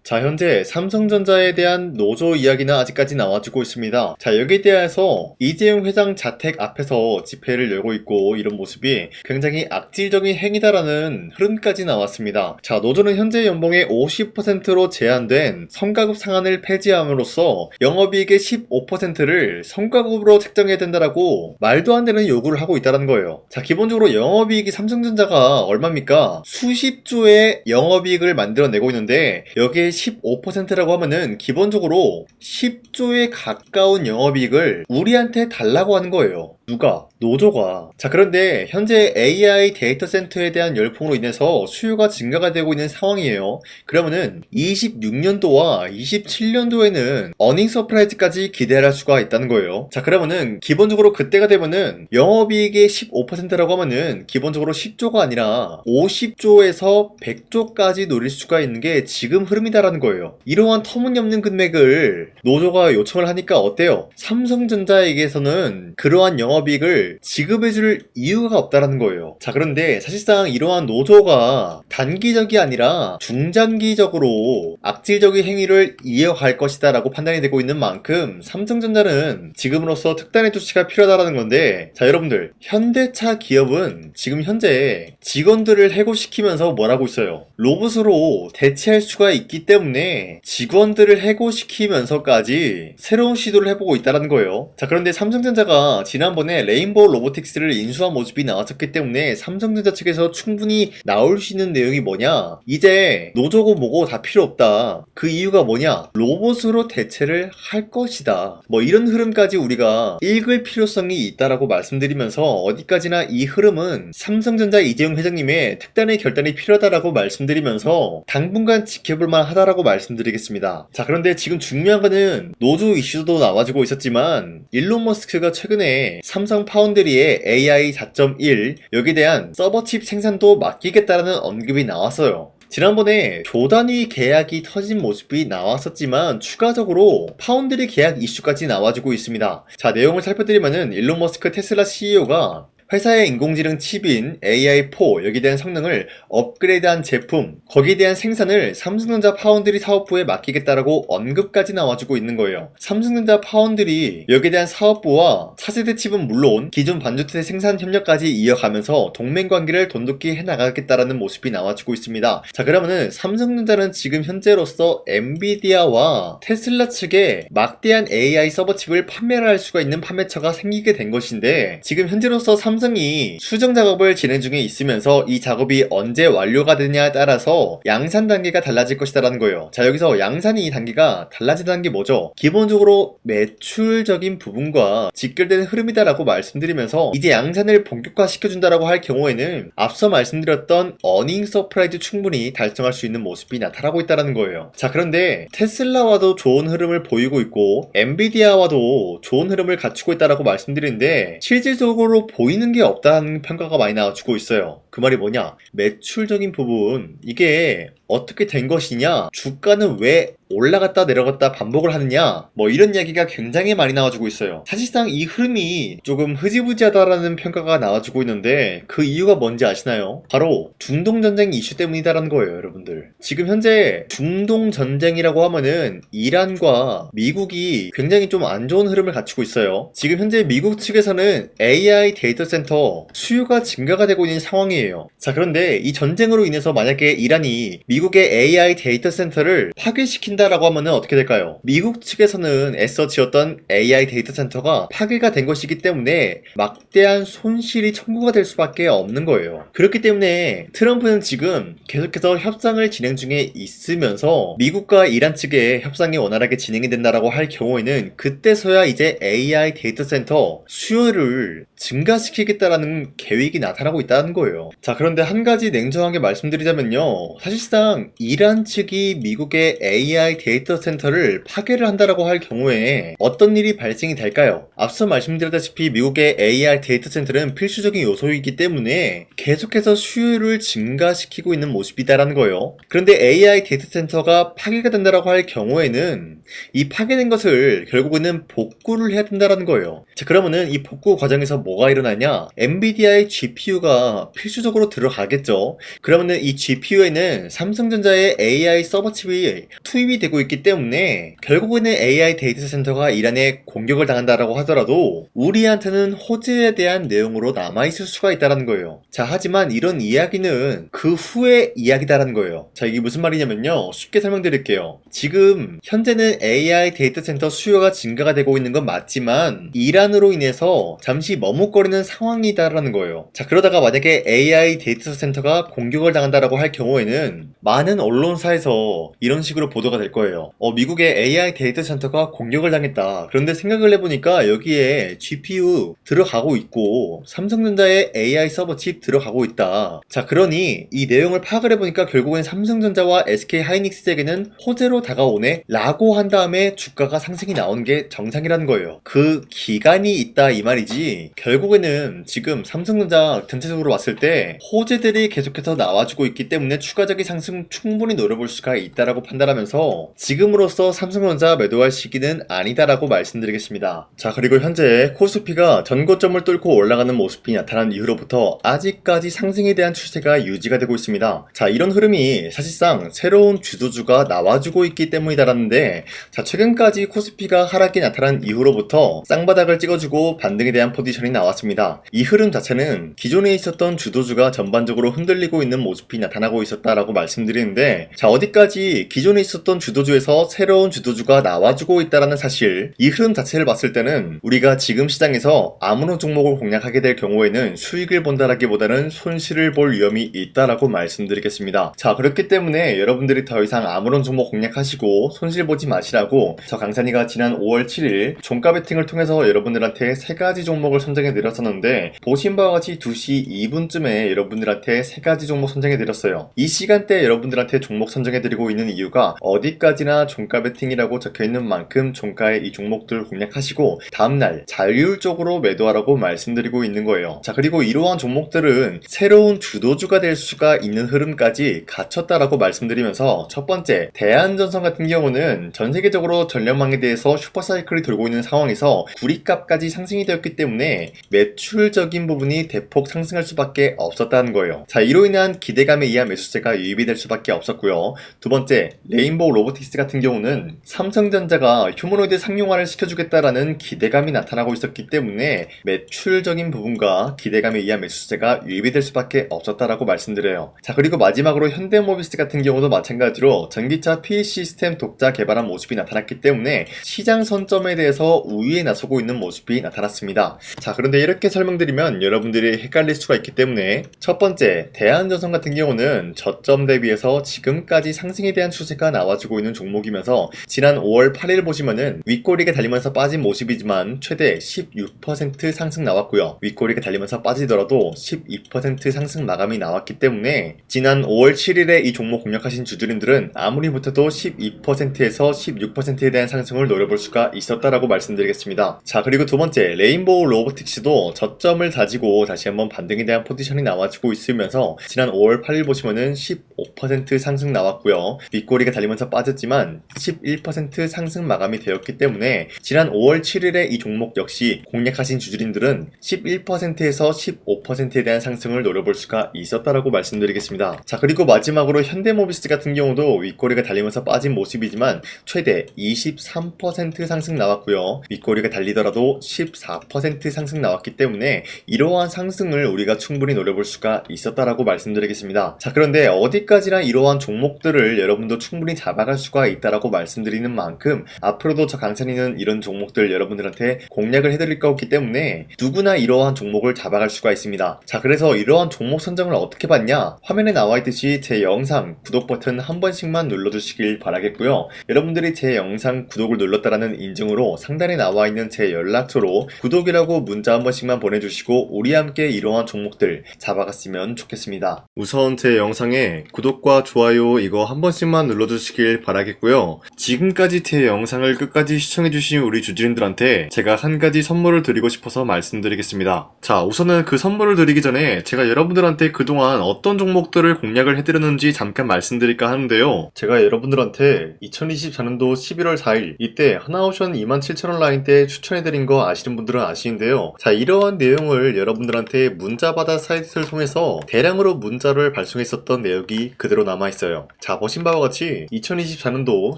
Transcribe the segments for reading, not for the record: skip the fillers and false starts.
자, 현재 삼성전자에 대한 노조 이야기는 아직까지 나와주고 있습니다. 자, 여기에 대해서 이재용 회장 자택 앞에서 집회를 열고 있고 이런 모습이 굉장히 악질적인 행위다라는 흐름까지 나왔습니다. 자, 노조는 현재 연봉의 50%로 제한된 성과급 상한을 폐지함으로써 영업이익의 15%를 성과급으로 책정해야 된다라고 말도 안 되는 요구를 하고 있다는 거예요. 자, 기본적으로 영업이익이 삼성전자가 얼마입니까? 수십조의 영업이익을 만들어내고 있는데 여기에 15%라고 하면은 기본적으로 10조에 가까운 영업이익을 우리한테 달라고 하는 거예요. 누가? 노조가. 자, 그런데 현재 AI 데이터 센터에 대한 열풍으로 인해서 수요가 증가가 되고 있는 상황이에요. 그러면은 26년도와 27년도에는 어닝 서프라이즈까지 기대할 수가 있다는 거예요. 자, 그러면은 기본적으로 그때가 되면은 영업이익의 15%라고 하면은 기본적으로 10조가 아니라 50조에서 100조까지 노릴 수가 있는 게 지금 흐름이다라는 거예요. 이러한 터무니없는 금액을 노조가 요청을 하니까 어때요? 삼성전자에게서는 그러한 영업이익을 지급해줄 이유가 없다라는 거예요. 자, 그런데 사실상 이러한 노조가 단기적이 아니라 중장기적으로 악질적인 행위를 이어갈 것이다 라고 판단이 되고 있는 만큼 삼성전자는 지금으로서 특단의 조치가 필요하다는 건데, 자, 여러분들, 현대차 기업은 지금 현재 직원들을 해고시키면서 뭘 하고 있어요? 로봇으로 대체할 수가 있기 때문에 직원들을 해고시키면서까지 새로운 시도를 해보고 있다는 거예요. 자, 그런데 삼성전자가 지난번에 레인보우 로보틱스를 인수한 모습이 나왔었기 때문에 삼성전자 측에서 충분히 나올 수 있는 내용이 뭐냐? 이제 노조고 뭐고 다 필요 없다. 그 이유가 뭐냐? 로봇으로 대체를 할 것이다. 뭐 이런 흐름까지 우리가 읽을 필요성이 있다라고 말씀드리면서 어디까지나 이 흐름은 삼성전자 이재용 회장님의 특단의 결단이 필요하다라고 말씀드리면서 당분간 지켜볼만 하다라고 말씀드리겠습니다. 자, 그런데 지금 중요한 거는 노조 이슈도 나와주고 있었지만 일론 머스크가 최근에 삼성 파운드리의 AI 4.1 여기에 대한 서버칩 생산도 맡기겠다라는 언급이 나왔어요. 지난번에 조단위 계약이 터진 모습이 나왔었지만 추가적으로 파운드리 계약 이슈까지 나와주고 있습니다. 자, 내용을 살펴드리면은 일론 머스크 테슬라 CEO가 회사의 인공지능 칩인 AI4 여기에 대한 성능을 업그레이드한 제품, 거기에 대한 생산을 삼성전자 파운드리 사업부에 맡기겠다라고 언급까지 나와주고 있는 거예요. 삼성전자 파운드리 여기에 대한 사업부와 차세대 칩은 물론 기존 반도체 생산 협력까지 이어가면서 동맹관계를 돈독히 해나가겠다라는 모습이 나와주고 있습니다. 자, 그러면은 삼성전자는 지금 현재로서 엔비디아와 테슬라 측에 막대한 AI 서버 칩을 판매를 할 수가 있는 판매처가 생기게 된 것인데, 지금 현재로서 삼성이 수정 작업을 진행 중에 있으면서 이 작업이 언제 완료가 되냐에 따라서 양산 단계가 달라질 것이다라는 거예요. 자, 여기서 양산이 단계가 달라진다는 게 뭐죠? 기본적으로 매출적인 부분과 직결되는 흐름이다라고 말씀드리면서 이제 양산을 본격화 시켜준다라고 할 경우에는 앞서 말씀드렸던 어닝 서프라이즈 충분히 달성할 수 있는 모습이 나타나고 있다는 거예요. 자, 그런데 테슬라와도 좋은 흐름을 보이고 있고 엔비디아와도 좋은 흐름을 갖추고 있다라고 말씀드리는데 실질적으로 보이는 게 없다는 평가가 많이 나와주고 있어요. 그 말이 뭐냐? 매출적인 부분, 이게 어떻게 된 것이냐? 주가는 왜 올라갔다 내려갔다 반복을 하느냐? 뭐 이런 이야기가 굉장히 많이 나와주고 있어요. 사실상 이 흐름이 조금 흐지부지하다라는 평가가 나와주고 있는데 그 이유가 뭔지 아시나요? 바로 중동전쟁 이슈 때문이다라는 거예요, 여러분들. 지금 현재 중동전쟁이라고 하면은 이란과 미국이 굉장히 좀 안 좋은 흐름을 갖추고 있어요. 지금 현재 미국 측에서는 AI 데이터 센터 수요가 증가가 되고 있는 상황이에요. 자, 그런데 이 전쟁으로 인해서 만약에 이란이 미국의 AI 데이터 센터를 파괴시킨다라고 하면은 어떻게 될까요? 미국 측에서는 애써 지었던 AI 데이터 센터가 파괴가 된 것이기 때문에 막대한 손실이 청구가 될 수밖에 없는 거예요. 그렇기 때문에 트럼프는 지금 계속해서 협상을 진행 중에 있으면서 미국과 이란 측의 협상이 원활하게 진행이 된다라고 할 경우에는 그때서야 이제 AI 데이터 센터 수요를 증가시키겠다라는 계획이 나타나고 있다는 거예요. 자, 그런데 한 가지 냉정하게 말씀드리자면요, 사실상 이란 측이 미국의 AI 데이터 센터를 파괴를 한다라고 할 경우에 어떤 일이 발생이 될까요? 앞서 말씀드렸다시피 미국의 AI 데이터 센터는 필수적인 요소이기 때문에 계속해서 수요를 증가시키고 있는 모습이다라는 거예요. 그런데 AI 데이터 센터가 파괴가 된다라고 할 경우에는 이 파괴된 것을 결국에는 복구를 해야 된다라는 거예요. 자, 그러면은 이 복구 과정에서 뭐가 일어나냐? 엔비디아의 GPU가 필수 필수적으로 들어가겠죠. 그러면은 이 GPU에는 삼성전자의 AI 서버 칩이 투입이 되고 있기 때문에 결국에는 AI 데이터 센터가 이란에 공격을 당한다라고 하더라도 우리한테는 호재에 대한 내용으로 남아있을 수가 있다는 거예요. 자, 하지만 이런 이야기는 그 후의 이야기다라는 거예요. 자, 이게 무슨 말이냐면요. 쉽게 설명드릴게요. 지금 현재는 AI 데이터 센터 수요가 증가가 되고 있는 건 맞지만 이란으로 인해서 잠시 머뭇거리는 상황이다라는 거예요. 자, 그러다가 만약에 AI 데이터 센터가 공격을 당한다라고 할 경우에는 많은 언론사에서 이런 식으로 보도가 될 거예요. 미국의 AI 데이터 센터가 공격을 당했다. 그런데 생각을 해보니까 여기에 GPU 들어가고 있고 삼성전자의 AI 서버 칩 들어가고 있다. 자, 그러니 이 내용을 파악을 해보니까 결국엔 삼성전자와 SK 하이닉스에게는 호재로 다가오네 라고 한 다음에 주가가 상승이 나오는 게 정상이라는 거예요. 그 기간이 있다 이 말이지 결국에는 지금 삼성전자 전체적으로 봤을 때 호재들이 계속해서 나와주고 있기 때문에 추가적인 상승 충분히 노려볼 수가 있다라고 판단하면서 지금으로서 삼성전자 매도할 시기는 아니다라고 말씀드리겠습니다. 자, 그리고 현재 코스피가 전고점을 뚫고 올라가는 모습이 나타난 이후로부터 아직까지 상승에 대한 추세가 유지가 되고 있습니다. 자, 이런 흐름이 사실상 새로운 주도주가 나와주고 있기 때문이다라는데, 자, 최근까지 코스피가 하락이 나타난 이후로부터 쌍바닥을 찍어주고 반등에 대한 포지션이 나왔습니다. 이 흐름 자체는 기존에 있었던 주도주가 전반적으로 흔들리고 있는 모습이 나타나고 있었다라고 말씀드리는데, 자, 어디까지 기존에 있었던 주도주에서 새로운 주도주가 나와주고 있다라는 사실, 이 흐름 자체를 봤을 때는 우리가 지금 시장에서 아무런 종목을 공략하게 될 경우에는 수익을 본다라기보다는 손실을 볼 위험이 있다라고 말씀드리겠습니다. 자, 그렇기 때문에 여러분들이 더 이상 아무런 종목 공략하시고 손실 보지 마시라고 저 강산이가 지난 5월 7일 종가 베팅을 통해서 여러분들한테 3가지 종목을 선정해 드렸었는데, 보신 바와 같이 2시 2분쯤에 여러분들한테 3가지 종목 선정해 드렸어요. 이 시간대 여러분들한테 종목 선정해 드리고 있는 이유가 어디까지나 종가 베팅이라고 적혀 있는 만큼 종가의 이 종목들 공략하시고 다음날 자율적으로 매도하라고 말씀드리고 있는 거예요. 자, 그리고 이러한 종목들은 새로운 주도주가 될 수가 있는 흐름까지 갖췄다라고 말씀드리면서, 첫 번째, 대한전선 같은 경우는 전 세계적으로 전력망에 대해서 슈퍼사이클이 돌고 있는 상황에서 구리값까지 상승이 되었기 때문에 매출적인 부분이 대폭 상승할 수밖에 없었다는 거예요. 자, 이로 인한 기대감에 의한 매수세가 유입이 될 수밖에 없었고요. 두 번째, 레인보우 로보틱스 같은 경우는 삼성전자가 휴머노이드 상용화를 시켜주겠다라는 기대감이 나타나고 있었기 때문에 매출적인 부분과 기대감에 의한 매수세가 유입이 될 수밖에 없었다라고 말씀드려요. 자, 그리고 마지막으로 현대모비스 같은 경우도 마찬가지로 전기차 PE 시스템 독자 개발한 모습이 나타났기 때문에 시장 선점에 대해서 우위에 나서고 있는 모습이 나타났습니다. 자, 그런데 이렇게 설명드리면 여러분들이 헷갈릴 수가 있기 때문에, 첫 번째, 대한전선 같은 경우는 저점 대비해서 지금까지 상승에 대한 추세가 나와주고 있는 종목이면서 지난 5월 8일 보시면은 윗꼬리가 달리면서 빠진 모습이지만 최대 16% 상승 나왔고요. 윗꼬리가 달리면서 빠지더라도 12% 상승 마감이 나왔기 때문에 지난 5월 7일에 이 종목 공략하신 주주님들은 아무리 못해도 12%에서 16%에 대한 상승을 노려볼 수가 있었다라고 말씀드리겠습니다. 자, 그리고 두 번째, 레인보우 로보틱스도 저점을 다지고 다시 한번 반등에 대한 포지션이 나와주고 있으면서 지난 5월 8일 보시면은 15% 상승 나왔고요. 윗꼬리가 달리면서 빠졌지만 11% 상승 마감이 되었기 때문에 지난 5월 7일에 이 종목 역시 공략하신 주주님들은 11%에서 15%에 대한 상승을 노려볼 수가 있었다라고 말씀드리겠습니다. 자, 그리고 마지막으로 현대모비스 같은 경우도 윗꼬리가 달리면서 빠진 모습이지만 최대 23% 상승 나왔고요. 윗꼬리가 달리더라도 14% 상승 나왔기 때문에 이러한 상승을 우리가 충분히 노려볼 수가 있었다라고 말씀드리겠습니다. 자, 그런데 어디까지나 이러한 종목들을 여러분도 충분히 잡아갈 수가 있다라고 말씀드리는 만큼 앞으로도 저 강산이는 이런 종목들 여러분들한테 공략을 해드릴 거기 때문에 누구나 이러한 종목을 잡아갈 수가 있습니다. 자, 그래서 이러한 종목 선정을 어떻게 받냐? 화면에 나와 있듯이 제 영상 구독 버튼 한 번씩만 눌러주시길 바라겠고요. 여러분들이 제 영상 구독을 눌렀다라는 인증으로 상단에 나와 있는 제 연락처로 구독이라고 문자 한 번씩만 보내주시고 우리 함께 이러한 종목들 잡아갔으면 좋겠습니다. 우선 제 영상에 구독과 좋아요 이거 한 번씩만 눌러주시길 바라겠고요. 지금까지 제 영상을 끝까지 시청해주신 우리 주주님들한테 제가 한 가지 선물을 드리고 싶어서 말씀드리겠습니다. 자, 우선은 그 선물을 드리기 전에 제가 여러분들한테 그동안 어떤 종목들을 공략을 해드렸는지 잠깐 말씀드릴까 하는데요. 제가 여러분들한테 2024년도 11월 4일 이때 하나옵션 27,000원 라인 때 추천해드린 거 아시는 분들은 아시는데요. 자, 이러한 내용을 여러분들한테 문자 받아 사이트 타겟을 통해서 대량으로 문자를 발송했었던 내역이 그대로 남아있어요. 자, 보신 바와 같이 2024년도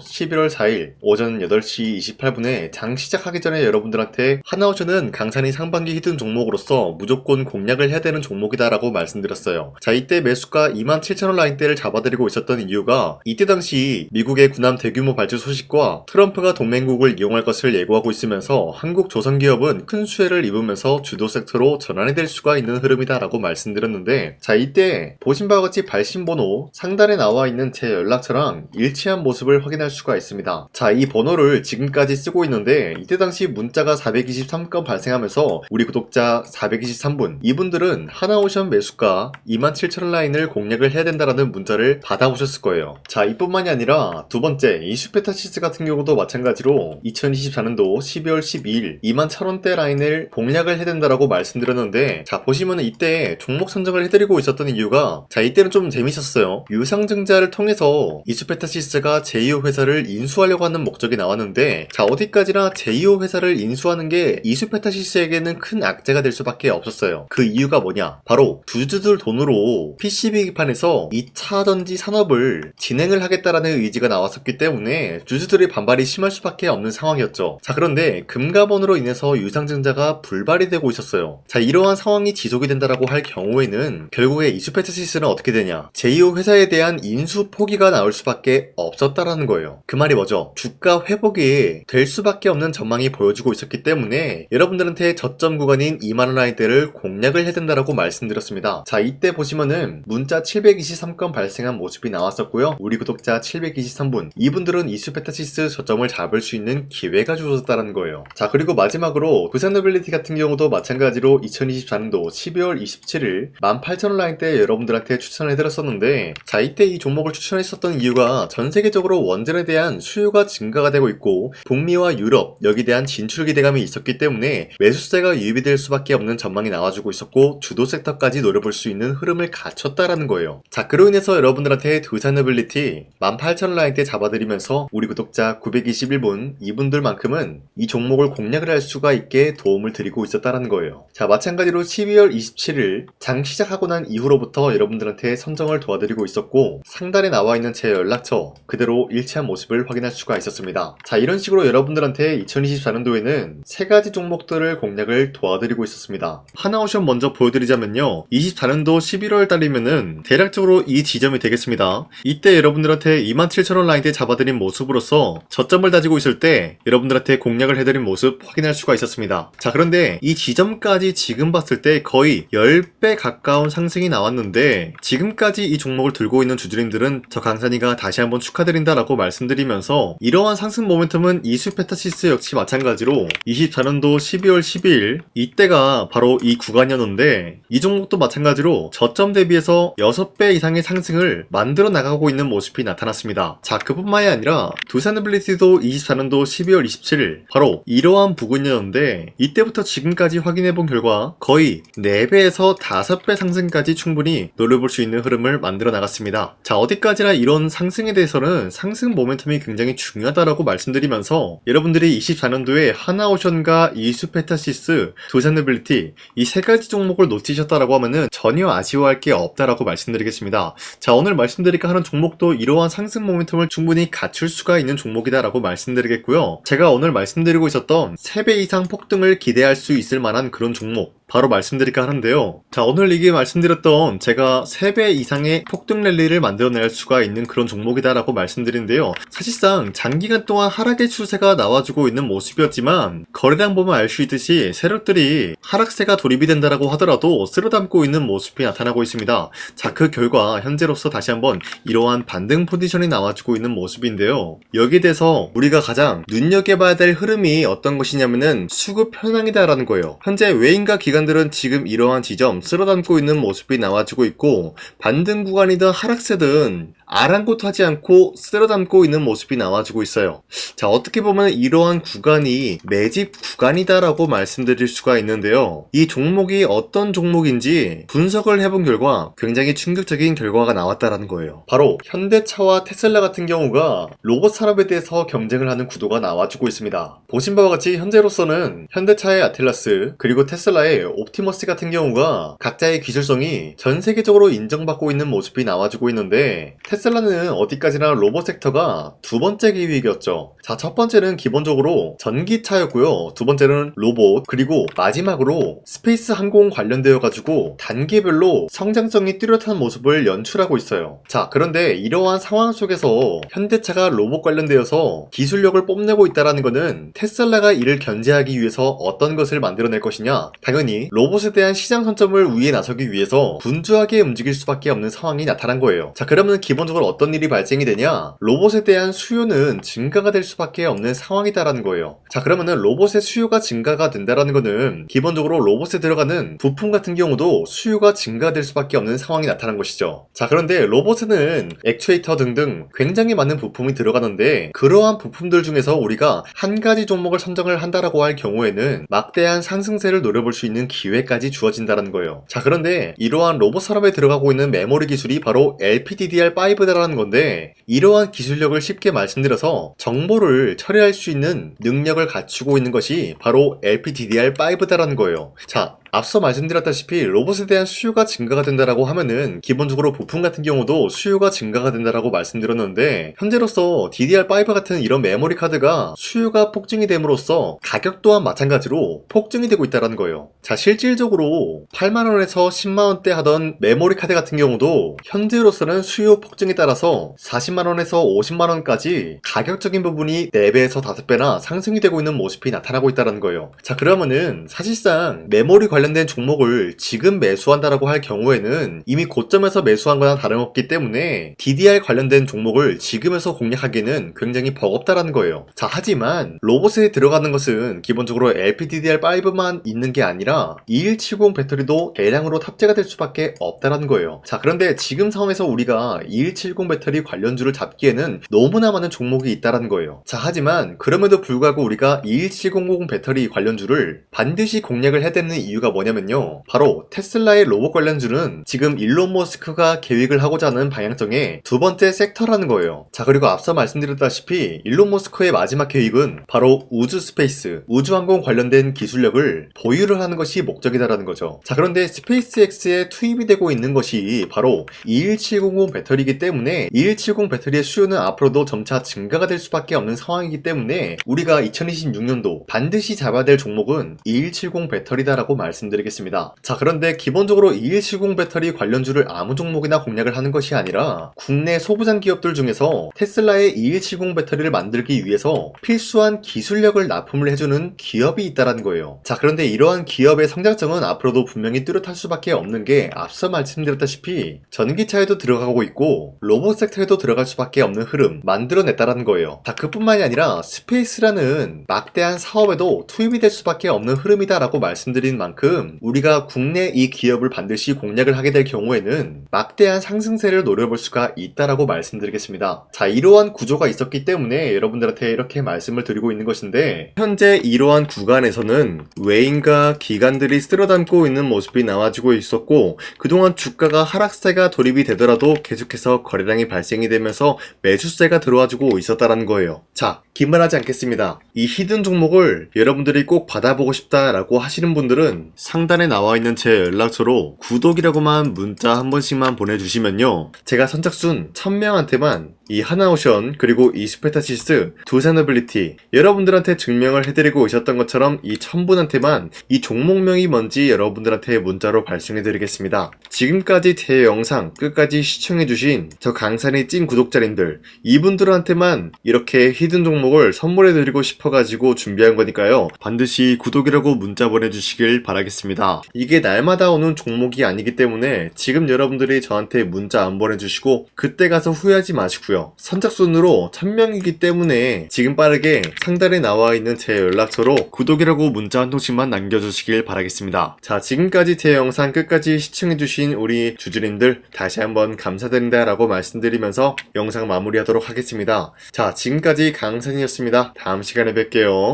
11월 4일 오전 8시 28분에 장 시작하기 전에 여러분들한테 하나오션은 강산이 상반기 히든 종목으로서 무조건 공략을 해야 되는 종목이다 라고 말씀드렸어요. 자, 이때 매수가 27,000원 라인대를 잡아드리고 있었던 이유가 이때 당시 미국의 군함 대규모 발주 소식과 트럼프가 동맹국을 이용할 것을 예고하고 있으면서 한국 조선기업은 큰 수혜를 입으면서 주도 섹터로 전환이 될 수가 있는 흐름이다 라고 말씀드렸는데, 자, 이때 보신 바와 같이 발신번호 상단에 나와 있는 제 연락처랑 일치한 모습을 확인할 수가 있습니다. 자, 이 번호를 지금까지 쓰고 있는데 이때 당시 문자가 423건 발생하면서 우리 구독자 423분, 이분들은 하나오션 매수가 27,000원 라인을 공략을 해야 된다라는 문자를 받아오셨을 거예요. 자, 이뿐만이 아니라 두 번째 이슈페타시스 같은 경우도 마찬가지로 2024년도 12월 12일 21,000원대 라인을 공략을 해야 된다라고 말씀드렸는데, 자, 보시면은 이때 종목 선정을 해드리고 있었던 이유가, 자, 이때는 좀 재밌었어요. 유상증자를 통해서 이슈페타시스가 제2호 회사를 인수하려고 하는 목적이 나왔는데, 자, 어디까지나 제2호 회사를 인수하는 게 이슈페타시스에게는 큰 악재가 될 수밖에 없었어요. 그 이유가 뭐냐? 바로 주주들 돈으로 PCB 기판에서 2차 전지 산업을 진행을 하겠다라는 의지가 나왔었기 때문에 주주들의 반발이 심할 수밖에 없는 상황이었죠. 자, 그런데 금가번으로 인해서 유상증자가 불발이 되고 있었어요. 자, 이러한 상황이 지속이 된다라고 할 경우에는 결국에 이슈페타시스는 어떻게 되냐? 제2호 회사에 대한 인수 포기가 나올 수밖에 없었다라는 거예요. 그 말이 뭐죠? 주가 회복이 될 수밖에 없는 전망이 보여지고 있었기 때문에 여러분들한테 저점 구간인 2만원 라인대를 공략을 해야 된다라고 말씀드렸습니다. 자, 이때 보시면은 문자 723건 발생한 모습이 나왔었고요. 우리 구독자 723분, 이분들은 이슈페타시스 저점을 잡을 수 있는 기회가 주어졌다는 거예요. 자, 그리고 마지막으로 부산노빌리티 같은 경우도 마찬가지로 2024년도 12월 27일 18,000원 라인대 여러분들한테 추천을 해드렸었는데, 자, 이때 이 종목을 추천했었던 이유가 전 세계적으로 원전에 대한 수요가 증가가 되고 있고 북미와 유럽 여기에 대한 진출 기대감이 있었기 때문에 매수세가 유입이 될 수밖에 없는 전망이 나와주고 있었고 주도 섹터까지 노려볼 수 있는 흐름을 갖췄다라는 거예요. 자, 그로 인해서 여러분들한테 두산노빌리티 18,000원 라인대 잡아드리면서 우리 구독자 921분, 이분들만큼은 이 종목을 공략을 할 수가 있게 도움을 드리고 있었다라는 거예요. 자, 마찬가지로 12월 27일 장 시작하고 난 이후로부터 여러분들한테 선정을 도와드리고 있었고 상단에 나와 있는 제 연락처 그대로 일치한 모습을 확인할 수가 있었습니다. 자, 이런 식으로 여러분들한테 2024년도에는 세 가지 종목들을 공략을 도와드리고 있었습니다. 하나오션 먼저 보여드리자면요, 24년도 11월 달이면은 대략적으로 이 지점이 되겠습니다. 이때 여러분들한테 27,000원 라인대 잡아드린 모습으로서 저점을 다지고 있을 때 여러분들한테 공략을 해드린 모습 확인할 수가 있었습니다. 자, 그런데 이 지점까지 지금 봤을 때 거의 10배 가까운 상승이 나왔는데 지금까지 이 종목을 들고 있는 주주님들은 저 강산이가 다시 한번 축하드린다라고 말씀드리면서, 이러한 상승 모멘텀은 이슈페타시스 역시 마찬가지로 24년도 12월 12일 이때가 바로 이 구간이었는데 이 종목도 마찬가지로 저점 대비해서 6배 이상의 상승을 만들어 나가고 있는 모습이 나타났습니다. 자, 그뿐만이 아니라 두산노빌리티도 24년도 12월 27일 바로 이러한 부근이었는데 이때부터 지금까지 확인해본 결과 거의 4배에서 5배 상승까지 충분히 노려볼 수 있는 흐름을 만들어 나갔습니다. 자, 어디까지나 이런 상승에 대해서는 상승 모멘텀이 굉장히 중요하다라고 말씀드리면서 여러분들이 24년도에 하나오션과 이슈페타시스, 두산노빌리티 이 세 가지 종목을 놓치셨다라고 하면은 전혀 아쉬워할 게 없다라고 말씀드리겠습니다. 자, 오늘 말씀드릴까 하는 종목도 이러한 상승 모멘텀을 충분히 갖출 수가 있는 종목이다라고 말씀드리겠고요. 제가 오늘 말씀드리고 있었던 3배 이상 폭등을 기대할 수 있을 만한 그런 종목 바로 말씀드릴까 하는데요. 자, 오늘 이게 말씀드렸던 제가 3배 이상의 폭등 랠리를 만들어낼 수가 있는 그런 종목이다라고 말씀드리는데요. 사실상 장기간 동안 하락의 추세가 나와주고 있는 모습이었지만 거래량 보면 알 수 있듯이 세력들이 하락세가 돌입이 된다라고 하더라도 쓸어담고 있는 모습이 나타나고 있습니다. 자, 그 결과 현재로서 다시 한번 이러한 반등 포지션이 나와주고 있는 모습인데요. 여기에 대해서 우리가 가장 눈여겨봐야 될 흐름이 어떤 것이냐면은 수급 현황이다라는 거예요. 현재 외인과 기관들은 지금 이러한 지점 쓸어담고 있는 모습이 나와주고 있고 반등 구간이든 하락세든 아랑곳하지 않고 쓸어담고 있는 모습이 나와주고 있어요. 자, 어떻게 보면 이러한 구간이 매집 구간이다라고 말씀드릴 수가 있는데요. 이 종목이 어떤 종목인지 분석을 해본 결과 굉장히 충격적인 결과가 나왔다라는 거예요. 바로 현대차와 테슬라 같은 경우가 로봇 산업에 대해서 경쟁을 하는 구도가 나와주고 있습니다. 보신 바와 같이 현재로서는 현대차의 아틀라스 그리고 테슬라의 옵티머스 같은 경우가 각자의 기술성이 전 세계적으로 인정받고 있는 모습이 나와주고 있는데, 테슬라는 어디까지나 로봇 섹터가 두 번째 기획이었죠. 자, 첫 번째는 기본적으로 전기차였고요. 두 번째는 로봇, 그리고 마지막으로 스페이스 항공 관련되어 가지고 단계별로 성장성이 뚜렷한 모습을 연출하고 있어요. 자, 그런데 이러한 상황 속에서 현대차가 로봇 관련되어서 기술력을 뽐내고 있다는 것은 테슬라가 이를 견제하기 위해서 어떤 것을 만들어낼 것이냐, 당연히 로봇에 대한 시장 선점을 위해 나서기 위해서 분주하게 움직일 수밖에 없는 상황이 나타난 거예요. 자, 그러면 기본적으로 어떤 일이 발생이 되냐, 로봇에 대한 수요는 증가가 될 수밖에 없는 상황이다라는 거예요. 자, 그러면은 로봇의 수요가 증가가 된다라는 거는 기본적으로 로봇에 들어가는 부품 같은 경우도 수요가 증가될 수밖에 없는 상황이 나타난 것이죠. 자, 그런데 로봇에는 액추에이터 등등 굉장히 많은 부품이 들어가는데, 그러한 부품들 중에서 우리가 한 가지 종목을 선정을 한다라고 할 경우에는 막대한 상승세를 노려볼 수 있는 기회까지 주어진다는 거예요. 자, 그런데 이러한 로봇 산업에 들어가고 있는 메모리 기술이 바로 LPDDR5다라는 건데, 이러한 기술력을 쉽게 말씀드려서 정보를 처리할 수 있는 능력을 갖추고 있는 것이 바로 LPDDR5다라는 거예요. 자, 앞서 말씀드렸다시피 로봇에 대한 수요가 증가가 된다라고 하면은 기본적으로 부품 같은 경우도 수요가 증가가 된다라고 말씀드렸는데, 현재로서 DDR5 같은 이런 메모리 카드가 수요가 폭증이 됨으로써 가격 또한 마찬가지로 폭증이 되고 있다는 거예요. 자, 실질적으로 8만원에서 10만원대 하던 메모리 카드 같은 경우도 현재로서는 수요 폭증에 따라서 40만원에서 50만원까지 가격적인 부분이 4배에서 5배나 상승이 되고 있는 모습이 나타나고 있다는 거예요. 자, 그러면은 사실상 메모리 관련된 종목을 지금 매수한다라고 할 경우에는 이미 고점에서 매수한 거나 다름없기 때문에 DDR 관련된 종목을 지금에서 공략하기는 굉장히 버겁다라는 거예요. 자, 하지만 로봇에 들어가는 것은 기본적으로 LPDDR5만 있는 게 아니라 2170 배터리도 대량으로 탑재가 될 수밖에 없다라는 거예요. 자, 그런데 지금 상황에서 우리가 2170 배터리 관련주를 잡기에는 너무나 많은 종목이 있다라는 거예요. 자, 하지만 그럼에도 불구하고 우리가 21700 배터리 관련주를 반드시 공략을 해야 되는 이유가 뭐냐면요, 바로 테슬라의 로봇 관련주는 지금 일론 머스크가 계획을 하고자 하는 방향성의 두 번째 섹터라는 거예요. 자, 그리고 앞서 말씀드렸다시피 일론 머스크의 마지막 계획은 바로 우주 스페이스, 우주항공 관련된 기술력을 보유를 하는 것이 목적이다라는 거죠. 자, 그런데 스페이스X에 투입이 되고 있는 것이 바로 21700 배터리이기 때문에 2170 배터리의 수요는 앞으로도 점차 증가가 될 수밖에 없는 상황이기 때문에 우리가 2026년도 반드시 잡아야 될 종목은 2170 배터리다라고 말씀드리겠습니다. 자, 그런데 기본적으로 2170 배터리 관련주를 아무 종목이나 공략을 하는 것이 아니라 국내 소부장 기업들 중에서 테슬라의 2170 배터리를 만들기 위해서 필수한 기술력을 납품을 해주는 기업이 있다는 거예요. 자, 그런데 이러한 기업의 성장성은 앞으로도 분명히 뚜렷할 수밖에 없는 게 앞서 말씀드렸다시피 전기차에도 들어가고 있고 로봇 섹터에도 들어갈 수밖에 없는 흐름 만들어냈다는 거예요. 자, 그뿐만이 아니라 스페이스라는 막대한 사업에도 투입이 될 수밖에 없는 흐름이다라고 말씀드린 만큼 우리가 국내 이 기업을 반드시 공략을 하게 될 경우에는 막대한 상승세를 노려볼 수가 있다라고 말씀드리겠습니다. 자, 이러한 구조가 있었기 때문에 여러분들한테 이렇게 말씀을 드리고 있는 것인데, 현재 이러한 구간에서는 외인과 기관들이 쓸어담고 있는 모습이 나와주고 있었고, 그동안 주가가 하락세가 돌입이 되더라도 계속해서 거래량이 발생이 되면서 매수세가 들어와주고 있었다는 거예요. 자, 긴말하지 않겠습니다. 이 히든 종목을 여러분들이 꼭 받아보고 싶다라고 하시는 분들은 상단에 나와있는 제 연락처로 구독이라고만 문자 한 번씩만 보내주시면요, 제가 선착순 1000명한테만 이 하나오션 그리고 이 스페타시스 두 사너빌리티 여러분들한테 증명을 해드리고 있었던 것처럼 이 1000분한테만 이 종목명이 뭔지 여러분들한테 문자로 발송해드리겠습니다. 지금까지 제 영상 끝까지 시청해주신 저 강산의 찐 구독자님들, 이분들한테만 이렇게 히든 종목을 선물해드리고 싶어가지고 준비한 거니까요, 반드시 구독이라고 문자 보내주시길 바라겠습니다. 이게 날마다 오는 종목이 아니기 때문에 지금 여러분들이 저한테 문자 안 보내주시고 그때 가서 후회하지 마시고요. 부탁드리고요. 선착순으로 1000명이기 때문에 지금 빠르게 상단에 나와 있는 제 연락처로 구독이라고 문자 한 통씩만 남겨주시길 바라겠습니다. 자, 지금까지 제 영상 끝까지 시청해주신 우리 주주님들 다시 한번 감사드린다 라고 말씀드리면서 영상 마무리하도록 하겠습니다. 자, 지금까지 강산이었습니다. 다음 시간에 뵐게요.